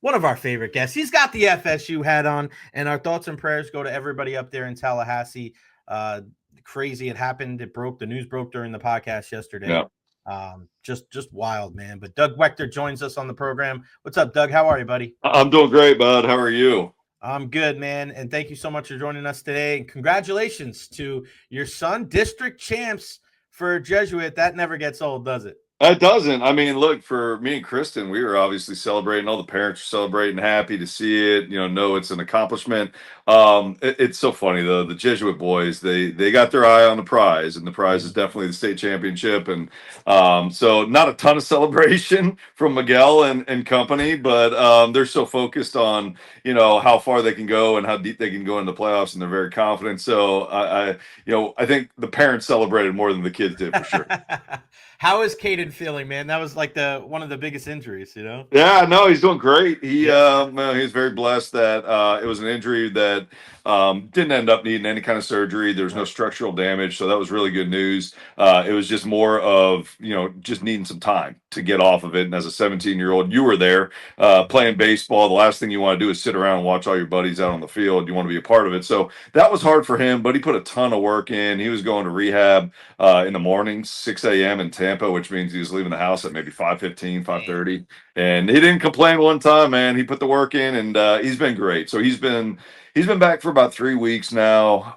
one of our favorite guests. He's got the FSU hat on, and our thoughts and prayers go to everybody up there in Tallahassee. Uh, Crazy, it happened. It broke. The news broke during the podcast yesterday. Yeah, Just wild, man. But Doug Waechter joins us on the program. What's up, Doug? How are you, buddy? I'm doing great, bud. How are you? I'm good, man. And thank you so much for joining us today. And congratulations to your son, district champs for Jesuit. That never gets old, does it? It doesn't. I mean, look, for me and Kristen, we were obviously celebrating. All the parents are celebrating, happy to see it. Know it's an accomplishment. It's so funny though. The Jesuit boys, they got their eye on the prize, and the prize is definitely the state championship. And so, not a ton of celebration from Miguel and company, but they're so focused on how far they can go and how deep they can go in the playoffs, and they're very confident. So, I think the parents celebrated more than the kids did for sure. How is Kaden feeling, man? That was like one of the biggest injuries. Yeah, no, he's doing great. Yeah. He's very blessed that it was an injury that didn't end up needing any kind of surgery. There was no Right. structural damage, so that was really good news. It was just more of just needing some time to get off of it. And as a 17-year-old, you were there playing baseball. The last thing you want to do is sit around and watch all your buddies out on the field. You want to be a part of it. So that was hard for him, but he put a ton of work in. He was going to rehab in the mornings, 6 a.m. in Tampa, which means he was leaving the house at maybe 5:15, 5:30. And he didn't complain one time, man. He put the work in, and he's been great. So he's been back for about 3 weeks now.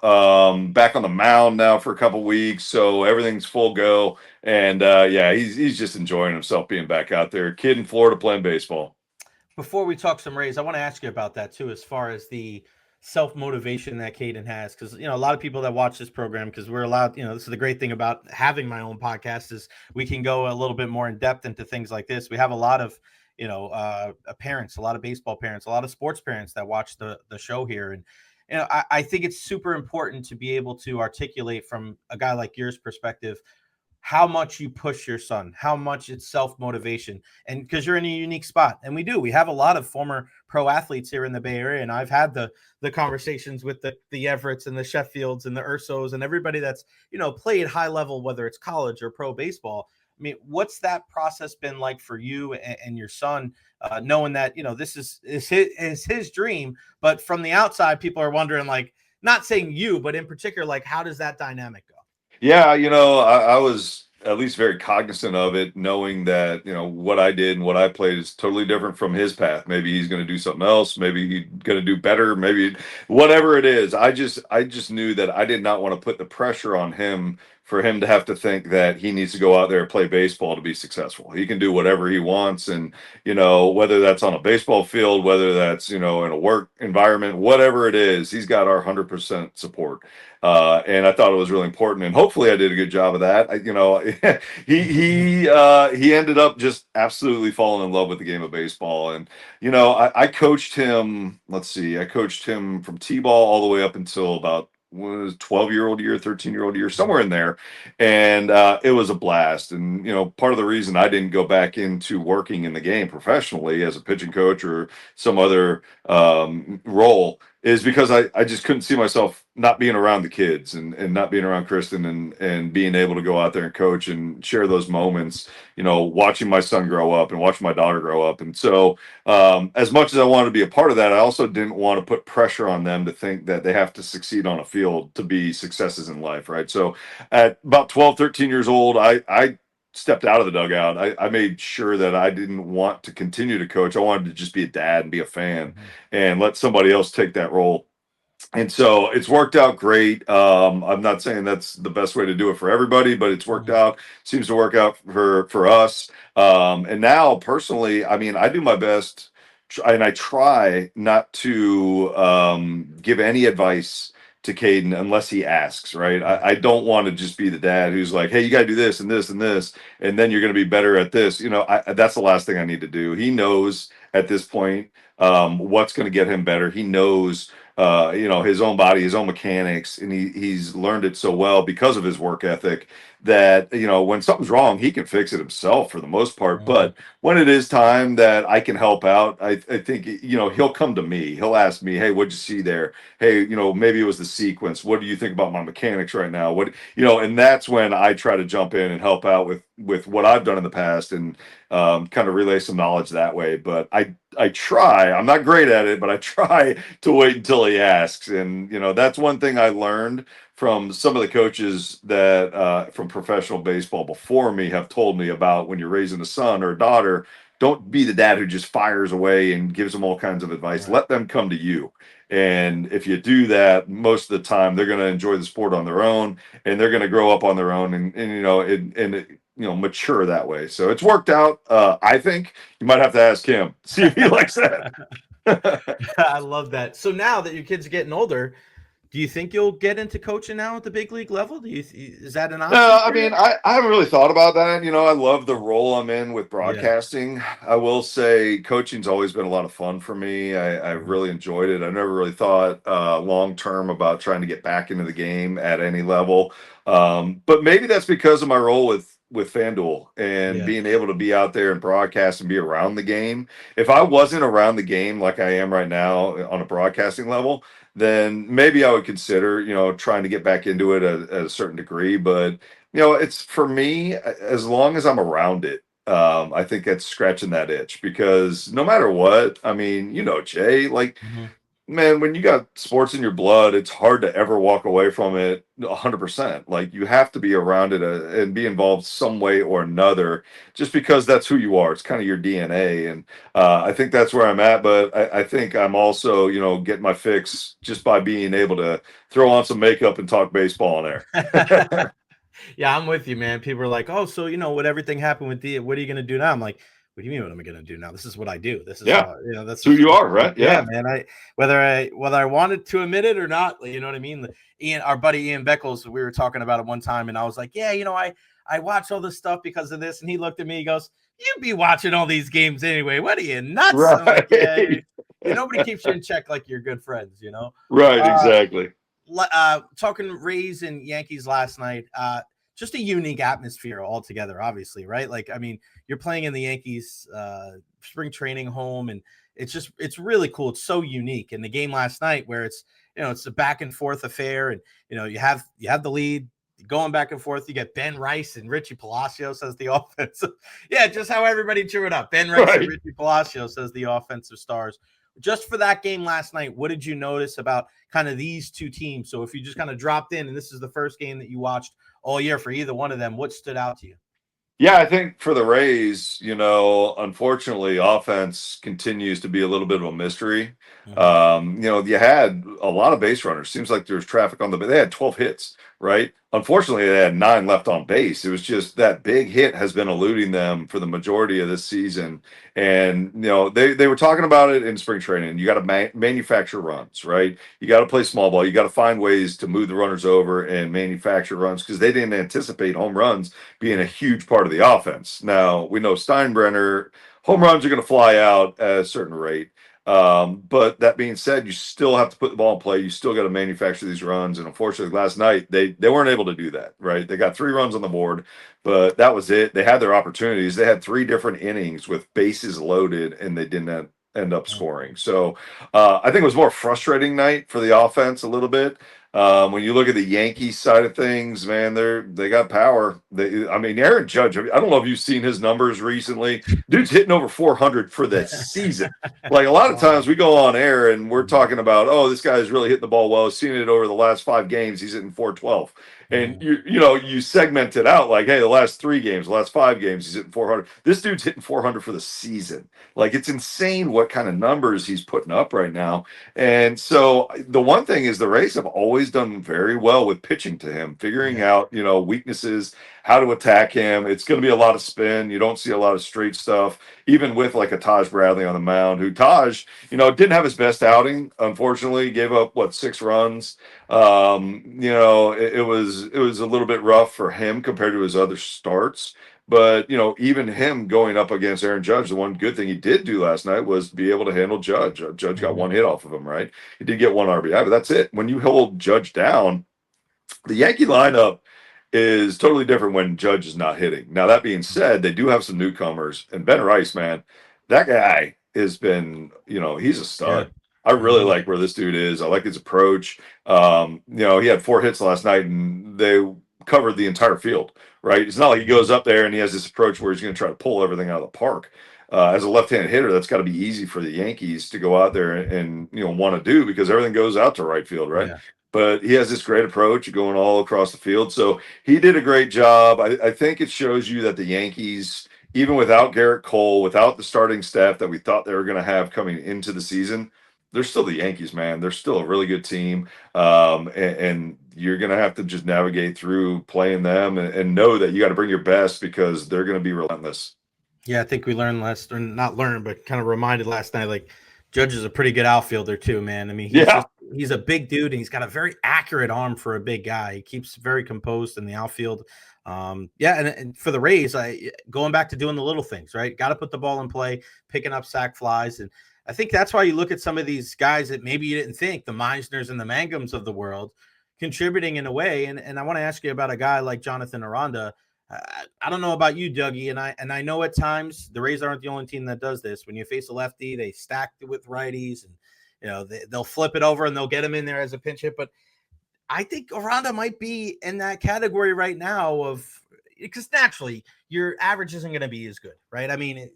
Back on the mound now for a couple weeks, so everything's full go. And yeah, he's just enjoying himself being back out there. Kid in Florida playing baseball. Before we talk some Rays, I want to ask you about that too, as far as the self motivation that Caden has, because a lot of people that watch this program, because we're allowed, this is the great thing about having my own podcast is we can go a little bit more in depth into things like this. We have a lot of parents, a lot of baseball parents, a lot of sports parents that watch the show here, and I think it's super important to be able to articulate from a guy like yours perspective how much you push your son, how much it's self-motivation. And because you're in a unique spot. And we have a lot of former pro athletes here in the Bay Area. And I've had the conversations with the Everetts and the Sheffields and the Ursos and everybody that's, played high level, whether it's college or pro baseball. I mean, what's that process been like for you and your son, knowing that, this is his dream, but from the outside, people are wondering, like, not saying you, but in particular, like, how does that dynamic go? Yeah, I was at least very cognizant of it, knowing that, what I did and what I played is totally different from his path. Maybe he's going to do something else. Maybe he's going to do better. Maybe whatever it is. I just knew that I did not want to put the pressure on him for him to have to think that he needs to go out there and play baseball to be successful. He can do whatever he wants. And, whether that's on a baseball field, whether that's, in a work environment, whatever it is, he's got our 100% support. And I thought it was really important, and hopefully I did a good job of that. He ended up just absolutely falling in love with the game of baseball, and I coached him. Let's see, I coached him from t-ball all the way up until about was 12-year-old year, 13-year-old year, somewhere in there, and it was a blast. And part of the reason I didn't go back into working in the game professionally as a pitching coach or some other role is because I just couldn't see myself not being around the kids and not being around Kristen and being able to go out there and coach and share those moments, watching my son grow up and watching my daughter grow up. And so as much as I wanted to be a part of that, I also didn't want to put pressure on them to think that they have to succeed on a field to be successes in life, right? So at about 12, 13 years old, I stepped out of the dugout. I made sure that I didn't want to continue to coach. I wanted to just be a dad and be a fan and let somebody else take that role. And so it's worked out great. I'm not saying that's the best way to do it for everybody, but it's worked out. Seems to work out for us. And now, personally, I mean, I do my best, and I try not to give any advice to Caden unless he asks. Right? I don't want to just be the dad who's like, "Hey, you got to do this and this and this, and then you're going to be better at this." That's the last thing I need to do. He knows at this point what's going to get him better. He knows his own body, his own mechanics, and he's learned it so well because of his work ethic that, when something's wrong, he can fix it himself for the most part. Mhm. But when it is time that I can help out, I think, he'll come to me. He'll ask me, hey, what'd you see there? Hey, maybe it was the sequence. What do you think about my mechanics right now? And that's when I try to jump in and help out with what I've done in the past, and kind of relay some knowledge that way. But I try. I'm not great at it, but I try to wait until he asks. And that's one thing I learned from some of the coaches that from professional baseball before me have told me about. When you're raising a son or a daughter, don't be the dad who just fires away and gives them all kinds of advice. Right. Let them come to you. And if you do that, most of the time they're going to enjoy the sport on their own, and they're going to grow up on their own, and mature that way. So it's worked out. I think you might have to ask him, see if he likes that. I love that. So now that your kids are getting older, do you think you'll get into coaching now at the big league level? Is that an option No, I for mean, you? I haven't really thought about that. I love the role I'm in with Yeah. broadcasting. I will say coaching's always been a lot of fun for me. I've Mhm. really enjoyed it. I never really thought long term about trying to get back into the game at any level. But maybe that's because of my role with FanDuel and Yeah. being able to be out there and broadcast and be around the game. If I wasn't around the game like I am right now on a broadcasting level, then maybe I would consider, trying to get back into it at a certain degree. But, it's for me, as long as I'm around it, I think that's scratching that itch, because no matter what, I mean, Jay, like, Mhm. man, when you got sports in your blood, it's hard to ever walk away from it 100%. Like, you have to be around it and be involved some way or another, just because that's who you are. It's kind of your DNA. And I think that's where I'm at. But I think I'm also, getting my fix just by being able to throw on some makeup and talk baseball on air. Yeah, I'm with you, man. People are like, "Oh, so what everything happened with the what are you gonna do now?" I'm like, "What do you mean what am I gonna do now? This is what I do. This is Yeah. how, It's who you this are, is, right? yeah, Yeah. man. Whether I wanted to admit it or not, you know what I mean? Ian, our buddy Ian Beckles, we were talking about it one time, and I was like, "Yeah, I watch all this stuff because of this." And he looked at me, he goes, "You be watching all these games anyway. What are you, nuts?" I'm like, "Yeah, Right. nobody keeps you in check like you're good friends, you know." Right. Uh Exactly. Talking Rays and Yankees last night, just a unique atmosphere altogether, obviously, right? Like, I mean, you're playing in the Yankees spring training home, and it's really cool. It's so unique. And the game last night, where it's a back and forth affair, and you have the lead going back and forth. You get Ben Rice and Richie Palacios as the offense. Yeah, just how everybody drew it up. Ben Rice and Right. Richie Palacios as the offensive stars. Just for that game last night, what did you notice about kind of these two teams? So if you just kind of dropped in and this is the first game that you watched all year for either one of them, what stood out to you? Yeah, I think for the Rays, unfortunately, offense continues to be a little bit of a mystery. Mm-hmm. You had a lot of base runners. Seems like there's traffic on they had 12 hits, right? Unfortunately, they had 9 left on base. It was just that big hit has been eluding them for the majority of this season. And, they were talking about it in spring training. You got to manufacture runs, right? You got to play small ball. You got to find ways to move the runners over and manufacture runs, because they didn't anticipate home runs being a Mm-hmm. huge part of the offense. Now, we know Steinbrenner, home runs are going to fly out at a certain rate. But that being said, you still have to put the ball in play. You still got to manufacture these runs. And unfortunately, last night, they weren't able to do that, right? They got 3 runs on the board, but that was it. They had their opportunities. They had 3 different innings with bases loaded, and they didn't end up scoring. So I think it was more frustrating night for the offense a little bit. When you look at the Yankees side of things, man, they got power. I mean, Aaron Judge. I don't know if you've seen his numbers recently. Dude's hitting over 400 for the season. Like, a lot of Wow. times we go on air and we're Mm-hmm. talking about, oh, this guy's really hitting the ball well. Seen it over the last 5 games. He's hitting 412. And Mm-hmm. you segment it out like, hey, the last 3 games, the last 5 games, he's hitting 400. This dude's hitting 400 for the season. Like, it's insane what kind of numbers he's putting up right now. And so the one thing is, the Rays have always done very well with pitching to him, figuring Yeah. out, weaknesses, how to attack him. It's going to be a lot of spin. You don't see a lot of straight stuff, even with like a Taj Bradley on the mound, who Taj, didn't have his best outing. Unfortunately, gave up 6 runs. It was a little bit rough for him compared to his other starts. But even him going up against Aaron Judge, the one good thing he did do last night was be able to handle Judge. Judge got Mm-hmm. 1 hit off of him, right? He did get 1 RBI, but that's it. When you hold Judge down, the Yankee lineup is totally different when Judge is not hitting. Now, that being said, they do have some newcomers, and Ben Rice, man, that guy has been, he's a Yeah. stud. I really Mhm. like where this dude is. I like his approach. He had 4 hits last night, and they covered the entire field, right? It's not like he goes up there and he has this approach where he's going to try to pull everything out of the park. As a left-handed hitter, that's got to be easy for the Yankees to go out there and want to do, because everything goes out to right field, right? Yeah. But he has this great approach going all across the field. So he did a great job. I think it shows you that the Yankees, even without Garrett Cole, without the starting staff that we thought they were going to have coming into the season, they're still the Yankees, man. They're still a really good team. And you're going to have to just navigate through playing them and know that you got to bring your best, because they're going to be relentless. Yeah, I think we learned last, or not learned, but kind of reminded last night, like Judge is a pretty good outfielder too, man. I mean, Yeah. he's a big dude and he's got a very accurate arm for a big guy. He keeps very composed in the outfield. And for the Rays, going back to doing the little things, right? Got to put the ball in play, picking up sac flies. And I think that's why you look at some of these guys that maybe you didn't think, the Meisners and the Mangums of the world, contributing in a way. And I want to ask you about a guy like Jonathan Aranda. I don't know about you, Dougie, and I know at times the Rays aren't the only team that does this. When you face a lefty, they stack it with righties, and they'll flip it over and they'll get him in there as a pinch hit. But I think Aranda might be in that category right now of, because naturally your average isn't going to be as good, right? I mean,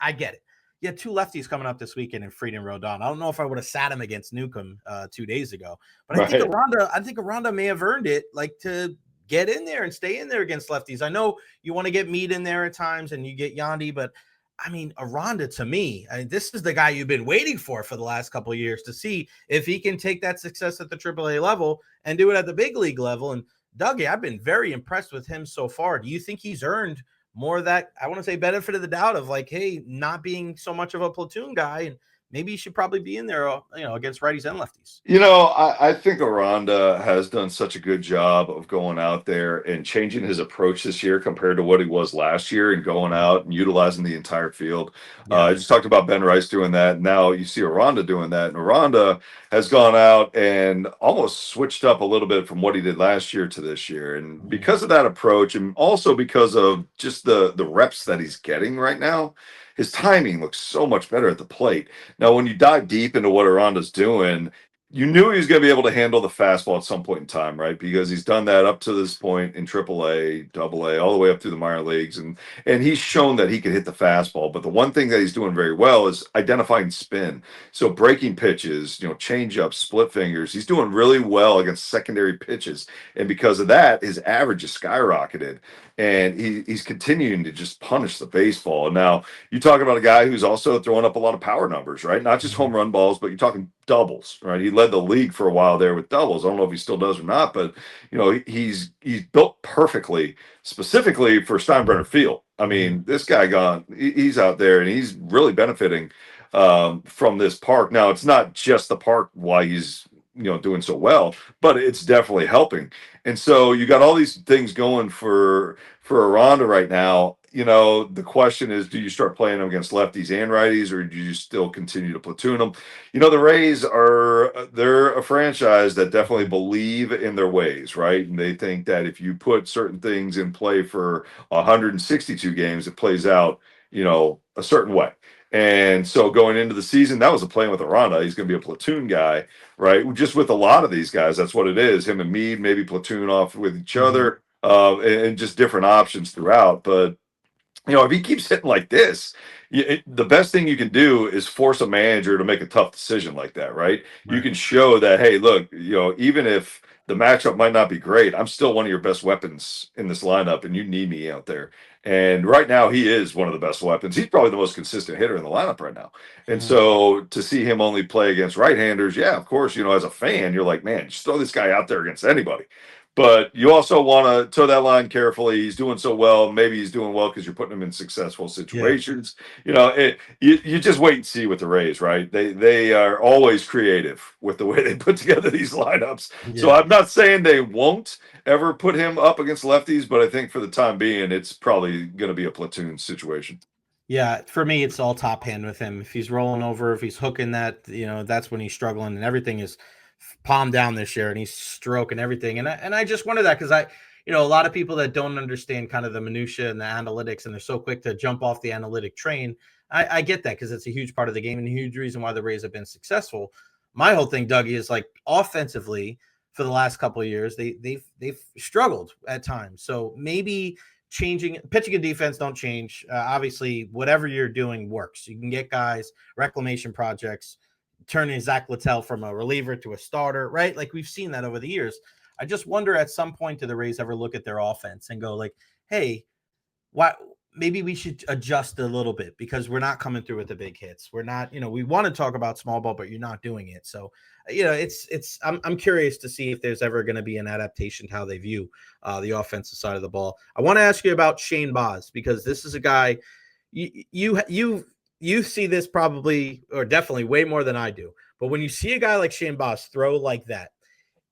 I get it. You had 2 lefties coming up this weekend in Fried and Rodon. I don't know if I would have sat him against Newcomb 2 days ago, but Right. I think Aranda may have earned it, like, to get in there and stay in there against lefties. I know you want to get Mead in there at times and you get Yandy, but I mean, Aranda, to me, this is the guy you've been waiting for the last couple of years, to see if he can take that success at the AAA level and do it at the big league level. And Dougie, I've been very impressed with him so far. Do you think he's earned more of that, I want to say, benefit of the doubt of, like, hey, not being so much of a platoon guy, and maybe he should probably be in there, against righties and lefties? I think Aranda has done such a good job of going out there and changing his approach this year compared to what he was last year, and going out and utilizing the entire field. Yeah. I just talked about Ben Rice doing that. Now you see Aranda doing that, and Aranda has gone out and almost switched up a little bit from what he did last year to this year. And because of that approach, and also because of just the reps that he's getting right now, his timing looks so much better at the plate. Now, when you dive deep into what Aranda's doing, you knew he was going to be able to handle the fastball at some point in time, right? Because he's done that up to this point in AAA, AA, all the way up through the minor leagues, and he's shown that he can hit the fastball. But the one thing that he's doing very well is identifying spin. So breaking pitches, change ups, split fingers. He's doing really well against secondary pitches, and because of that, his average is skyrocketed, and he's continuing to just punish the baseball. Now, you talk about a guy who's also throwing up a lot of power numbers, right? Not just home run balls, but you're talking doubles, right? He led the league for a while there with doubles. I don't know if he still does or not, but he's built perfectly, specifically for Steinbrenner Field. I mean, this guy he's out there and he's really benefiting from this park. Now, it's not just the park why he's doing so well, but it's definitely helping. And so you got all these things going for Aranda right now. The question is, do you start playing them against lefties and righties, or do you still continue to platoon them? The Rays they're a franchise that definitely believe in their ways, right? And they think that if you put certain things in play for 162 games, it plays out, a certain way. And so going into the season, that was a plan with Aranda. He's going to be a platoon guy, right? Just with a lot of these guys, that's what it is. Him and Mead maybe platoon off with each other, and just different options throughout. But if he keeps hitting like this, the best thing you can do is force a manager to make a tough decision like that, right? You can show that, hey, look, even if the matchup might not be great, I'm still one of your best weapons in this lineup, and you need me out there. And right now, he is one of the best weapons. He's probably the most consistent hitter in the lineup right now. And so to see him only play against right-handers, yeah, of course, as a fan, you're like, man, just throw this guy out there against anybody. But you also want to toe that line carefully. He's doing so well. Maybe he's doing well because you're putting him in successful situations. You just wait and see with the Rays, right? They are always creative with the way they put together these lineups. Yeah. So I'm not saying they won't ever put him up against lefties, but I think for the time being, it's probably going to be a platoon situation. Yeah, for me, it's all top hand with him. If he's rolling over, if he's hooking that, that's when he's struggling, and everything is palm down this year, and he's stroking everything. And I just wonder that, because a lot of people that don't understand kind of the minutia and the analytics, and they're so quick to jump off the analytic train. I get that because it's a huge part of the game and a huge reason why the Rays have been successful. My whole thing, Dougie, is like offensively for the last couple of years, they've struggled at times. So maybe changing pitching and defense don't change. Obviously, whatever you're doing works. You can get guys, reclamation projects, turning Zach Littell from a reliever to a starter, right? Like we've seen that over the years. I just wonder at some point do the Rays ever look at their offense and go like, hey, why maybe we should adjust a little bit because we're not coming through with the big hits. We're not, we want to talk about small ball, but you're not doing it. So, I'm curious to see if there's ever going to be an adaptation to how they view the offensive side of the ball. I want to ask you about Shane Baz because this is a guy you see this probably or definitely way more than I do. But when you see a guy like Shane Baz throw like that,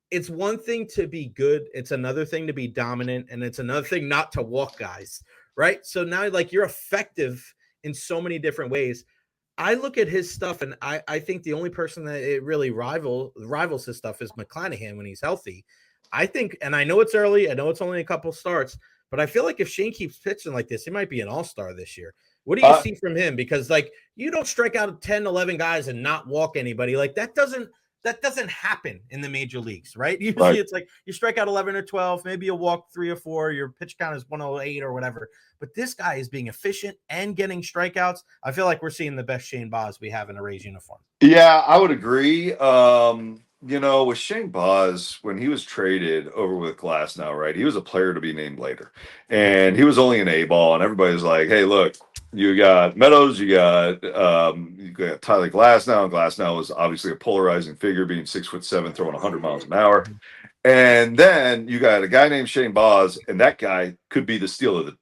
it's one thing to be good. It's another thing to be dominant. And it's another thing not to walk guys. Right. So now like you're effective in so many different ways. I look at his stuff and I think the only person that it really rivals his stuff is McClanahan when he's healthy. I think, and I know it's early. I know it's only a couple starts, but I feel like if Shane keeps pitching like this, he might be an all-star this year. What do you see from him? Because like you don't strike out 10, 11 guys and not walk anybody. Like that doesn't happen in the major leagues, right? Usually It's like you strike out 11 or 12, maybe you walk 3 or 4, your pitch count is 108 or whatever. But this guy is being efficient and getting strikeouts. I feel like we're seeing the best Shane Baz we have in a Rays uniform. Yeah, I would agree. With Shane Baz, when he was traded over with Glasnow, right, he was a player to be named later. And he was only an A-ball, and everybody's like, hey, look, you got Meadows, you got Tyler Glasnow, and Glasnow was obviously a polarizing figure, being 6'7", throwing 100 miles an hour. And then you got a guy named Shane Baz, and that guy could be the steal of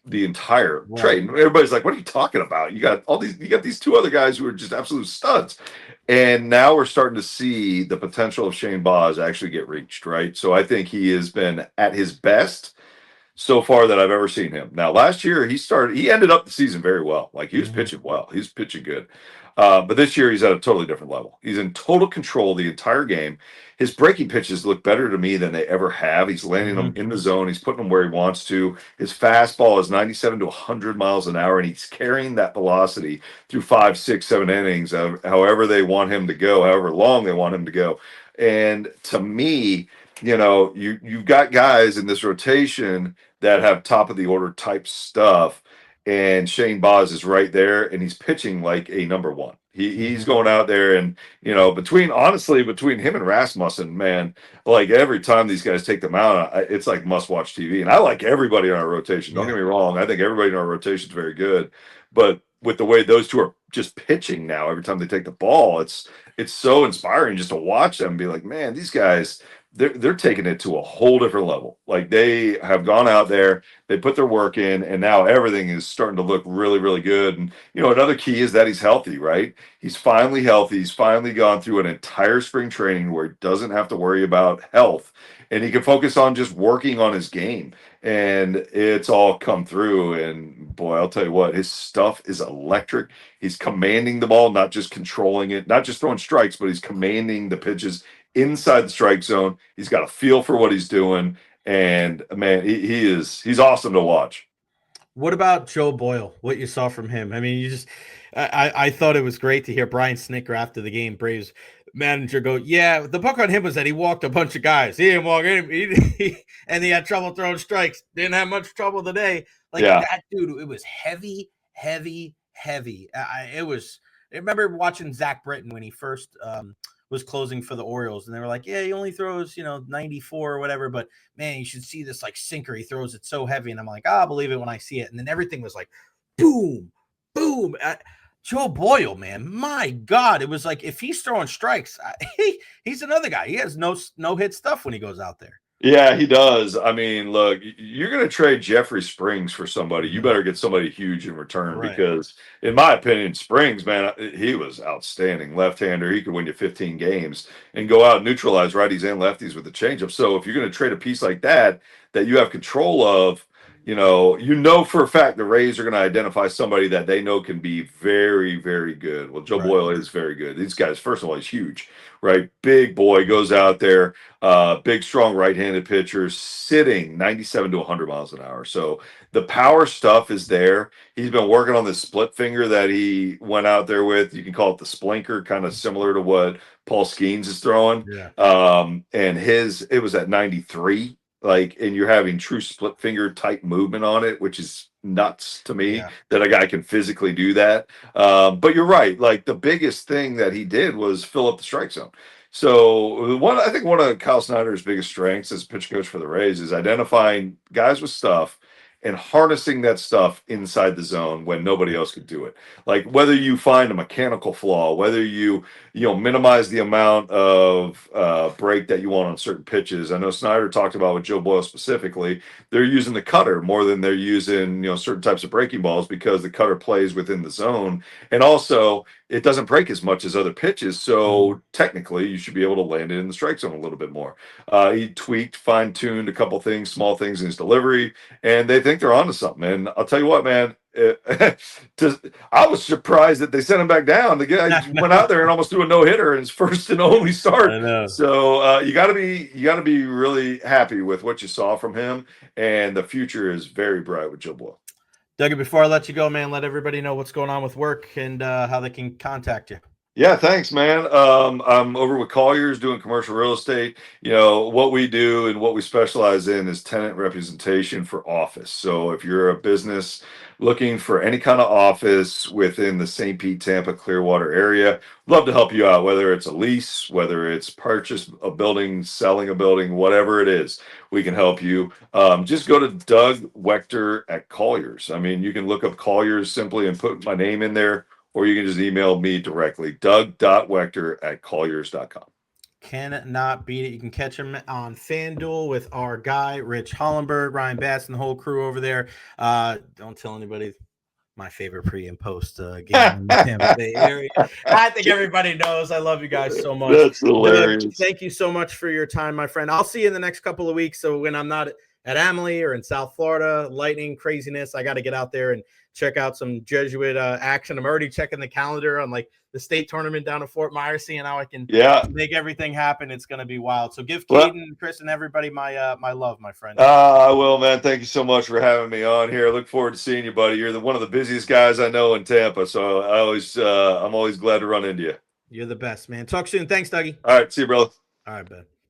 the entire trade. And everybody's like, what are you talking about? You got these two other guys who are just absolute studs. And now we're starting to see the potential of Shane Baz actually get reached, right? So I think he has been at his best so far that I've ever seen him. Now, last year he ended up the season very well. Like he was pitching well. He was pitching good. But this year he's at a totally different level. He's in total control the entire game. His breaking pitches look better to me than they ever have. He's landing them in the zone. He's putting them where he wants to. His fastball is 97 to 100 miles an hour, and he's carrying that velocity through 5, 6, 7 innings, however they want him to go, however long they want him to go. And to me, you've got guys in this rotation that have top of the order type stuff, and Shane Baz is right there, and he's pitching like a number one. He's going out there, and between him and Rasmussen, man, like every time these guys take them out, it's like must watch TV. And I like everybody in our rotation. Don't get me wrong, I think everybody in our rotation is very good, but with the way those two are just pitching now, every time they take the ball, it's so inspiring just to watch them and be like, man, these guys. They're taking it to a whole different level. Like they have gone out there, they put their work in, and now everything is starting to look really, really good. And another key is that he's healthy, right? He's finally healthy. He's finally gone through an entire spring training where he doesn't have to worry about health, and he can focus on just working on his game. And it's all come through. And boy, I'll tell you what, his stuff is electric. He's commanding the ball, not just controlling it, not just throwing strikes, but he's commanding the pitches inside the strike zone. He's got a feel for what he's doing, and man, he's awesome to watch. What about Joe Boyle? What you saw from him? I mean, I thought it was great to hear Brian Snitker after the game, Braves manager, go, yeah, the book on him was that he walked a bunch of guys. He didn't walk in, and he had trouble throwing strikes. Didn't have much trouble today. That dude, it was heavy. I remember watching Zach Britton when he first was closing for the Orioles, and they were like, yeah, he only throws 94 or whatever, but man, you should see this like sinker. He throws it so heavy, and I'm like, I'll believe it when I see it. And then everything was like boom. Joe Boyle, man, my God, it was like if he's throwing strikes, he's another guy. He has no hit stuff when he goes out there. Yeah, he does. I mean, look, you're going to trade Jeffrey Springs for somebody. You better get somebody huge in return, right? Because, in my opinion, Springs, man, he was outstanding. Left-hander, he could win you 15 games and go out and neutralize righties and lefties with the changeup. So if you're going to trade a piece like that you have control of, for a fact the Rays are going to identify somebody that they know can be very, very good. Well, Joe Right. Boyle is very good. These guys, first of all, he's huge, right? Big boy, goes out there, big, strong right-handed pitcher, sitting 97 to 100 miles an hour. So the power stuff is there. He's been working on this split finger that he went out there with. You can call it the splinker, kind of similar to what Paul Skeens is throwing. Yeah. And it was at 93, and you're having true split finger type movement on it, which is nuts to me that a guy can physically do that. But you're right. Like, the biggest thing that he did was fill up the strike zone. So I think one of Kyle Snyder's biggest strengths as pitch coach for the Rays is identifying guys with stuff and harnessing that stuff inside the zone when nobody else could do it. Like, whether you find a mechanical flaw, whether you minimize the amount of break that you want on certain pitches. I know Snyder talked about with Joe Boyle specifically, they're using the cutter more than they're using certain types of breaking balls because the cutter plays within the zone, and also it doesn't break as much as other pitches. So technically, you should be able to land it in the strike zone a little bit more. He tweaked, fine-tuned a couple things, small things in his delivery, and they think they're onto something. And I'll tell you what, man. I was surprised that they sent him back down. The guy went out there and almost threw a no-hitter in his first and only start. I know. So you got to be really happy with what you saw from him, and the future is very bright with Joe Boyle. Doug, before I let you go, man, let everybody know what's going on with work and how they can contact you. Yeah, thanks, man. I'm over with Colliers doing commercial real estate. What we do and what we specialize in is tenant representation for office. So if you're a business looking for any kind of office within the St. Pete, Tampa, Clearwater area, love to help you out, whether it's a lease, whether it's purchase a building, selling a building, whatever it is, we can help you. Just go to Doug Waechter at Colliers. I mean, you can look up Colliers simply and put my name in there, or you can just email me directly, doug.waechter@colliers.com. Cannot beat it. You can catch him on FanDuel with our guy, Rich Hollenberg, Ryan Bass, and the whole crew over there. Don't tell anybody my favorite pre and post game in the Tampa Bay area. I think everybody knows. I love you guys so much. That's hilarious. Thank you so much for your time, my friend. I'll see you in the next couple of weeks. So when I'm not at Amalie or in South Florida, lightning craziness, I got to get out there and check out some Jesuit action. I'm already checking the calendar on the state tournament down in Fort Myers, seeing how I can make everything happen. It's going to be wild. So give Kaden, Chris, and everybody my love, my friend. I will, man. Thank you so much for having me on here. I look forward to seeing you, buddy. You're one of the busiest guys I know in Tampa, so I'm always glad to run into you. You're the best, man. Talk soon. Thanks, Dougie. All right, see you, brother. All right, Ben.